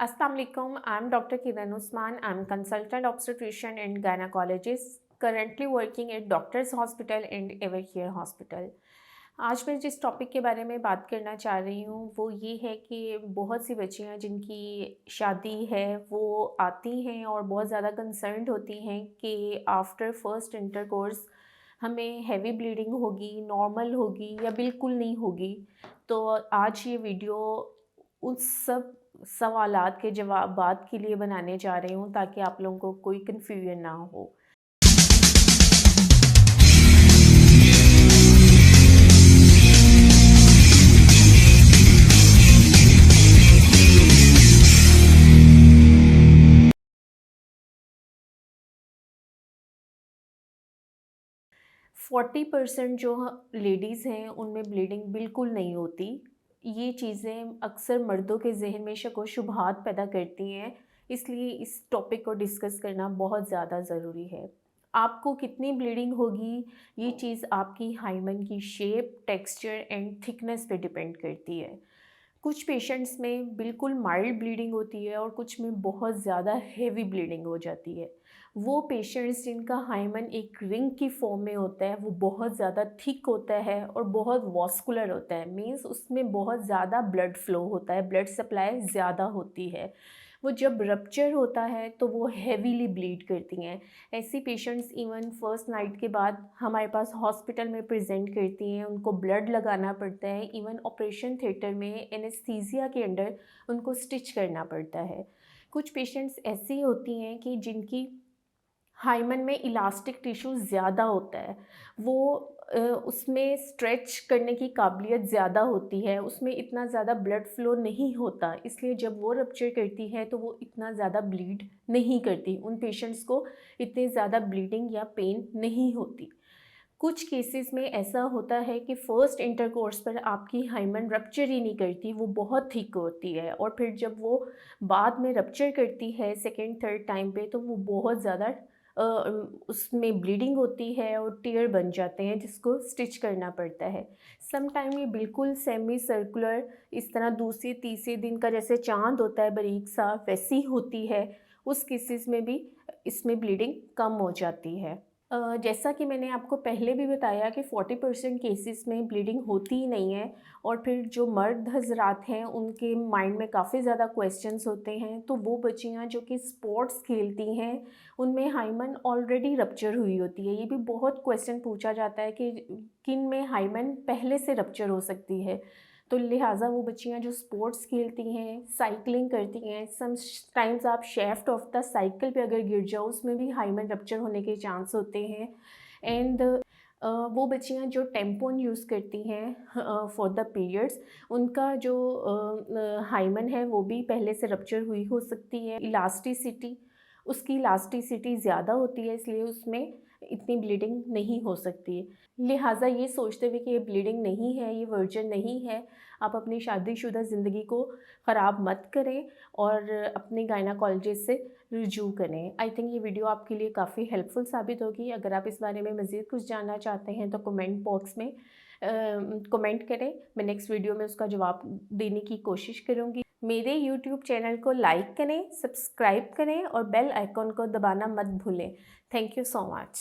Assalamu alaikum. I'm Dr. Kiran Usman. I'm consultant obstetrician and gynecologist, currently working at Doctors Hospital and Evercare Hospital. आज मैं जिस topic के बारे में बात करना चाह रही हूँ वो ये है कि बहुत सी बच्चियाँ जिनकी शादी है वो आती हैं और बहुत ज़्यादा कंसर्न्ड होती हैं कि आफ्टर फर्स्ट इंटरकोर्स हमें हैवी ब्लीडिंग होगी, नॉर्मल होगी या बिल्कुल नहीं होगी। तो आज ये वीडियो उस सब सवालात के जवाबात के लिए बनाने जा रही हूँ ताकि आप लोगों को कोई कन्फ्यूजन ना हो। 40% जो लेडीज़ हैं उनमें ब्लीडिंग बिल्कुल नहीं होती। ये चीज़ें अक्सर मर्दों के ज़हन में शक व शुबहात पैदा करती हैं, इसलिए इस टॉपिक को डिस्कस करना बहुत ज़्यादा ज़रूरी है। आपको कितनी ब्लीडिंग होगी, ये चीज़ आपकी हाइमन की शेप, टेक्सचर एंड थिकनेस पे डिपेंड करती है। कुछ पेशेंट्स में बिल्कुल माइल्ड ब्लीडिंग होती है और कुछ में बहुत ज़्यादा हेवी ब्लीडिंग हो जाती है। वो पेशेंट्स जिनका हाइमन एक रिंग की फॉर्म में होता है, वो बहुत ज़्यादा थिक होता है और बहुत वॉस्कुलर होता है, मींस उसमें बहुत ज़्यादा ब्लड फ्लो होता है, ब्लड सप्लाई ज़्यादा होती है। वो जब रप्चर होता है तो वो हेवीली ब्लीड करती हैं। ऐसी पेशेंट्स इवन फर्स्ट नाइट के बाद हमारे पास हॉस्पिटल में प्रेजेंट करती हैं, उनको ब्लड लगाना पड़ता है, इवन ऑपरेशन थिएटर में एनेस्थीसिया के अंडर उनको स्टिच करना पड़ता है। कुछ पेशेंट्स ऐसी होती हैं कि जिनकी हाइमन में इलास्टिक टिश्यू ज़्यादा होता है, वो उसमें स्ट्रेच करने की काबिलियत ज़्यादा होती है, उसमें इतना ज़्यादा ब्लड फ्लो नहीं होता, इसलिए जब वो रप्चर करती है तो वो इतना ज़्यादा ब्लीड नहीं करती, उन पेशेंट्स को इतनी ज़्यादा ब्लीडिंग या पेन नहीं होती। कुछ केसेस में ऐसा होता है कि फ़र्स्ट इंटरकोर्स पर आपकी हाइमन रप्चर ही नहीं करती, वो बहुत थिक होती है और फिर जब वो बाद में रप्चर करती है सेकंड थर्ड टाइम पे तो वो बहुत ज़्यादा उसमें ब्लीडिंग होती है और टीयर बन जाते हैं जिसको स्टिच करना पड़ता है। सम टाइम ये बिल्कुल सेमी सर्कुलर इस तरह दूसरे तीसरे दिन का जैसे चाँद होता है बारीक सा वैसी होती है, उस केसेस में भी इसमें ब्लीडिंग कम हो जाती है। जैसा कि मैंने आपको पहले भी बताया कि 40% केसेस में ब्लीडिंग होती ही नहीं है और फिर जो मर्द हज़रात हैं उनके माइंड में काफ़ी ज़्यादा क्वेश्चंस होते हैं, तो वो बच्चियाँ जो कि स्पोर्ट्स खेलती हैं उनमें हाइमन ऑलरेडी रप्चर हुई होती है। ये भी बहुत क्वेश्चन पूछा जाता है कि किन में हाइमन पहले से रप्चर हो सकती है, तो लिहाजा वो बच्चियाँ जो स्पोर्ट्स खेलती हैं, साइकिलिंग करती हैं, सम टाइम्स आप शाफ्ट ऑफ द साइकिल पे अगर गिर जाओ उसमें भी हाइमन रप्चर होने के चांस होते हैं। एंड वो बच्चियाँ जो टेम्पोन यूज़ करती हैं फॉर द पीरियड्स, उनका जो हाइमन है वो भी पहले से रप्चर हुई हो सकती है। इलास्टिसिटी, उसकी इलास्टिसिटी ज़्यादा होती है इसलिए उसमें इतनी ब्लीडिंग नहीं हो सकती है। लिहाजा ये सोचते हुए कि ये ब्लीडिंग नहीं है, ये वर्जन नहीं है, आप अपनी शादीशुदा ज़िंदगी को ख़राब मत करें और अपने गायनाकोलॉजिस्ट से रुजू करें। आई थिंक ये वीडियो आपके लिए काफ़ी हेल्पफुल साबित होगी। अगर आप इस बारे में मज़ीद कुछ जानना चाहते हैं तो कमेंट बॉक्स में कमेंट करें, मैं नेक्स्ट वीडियो में उसका जवाब देने की कोशिश करूँगी। मेरे यूट्यूब चैनल को लाइक करें, सब्सक्राइब करें और बेल आइकॉन को दबाना मत भूलें। Thank you so much.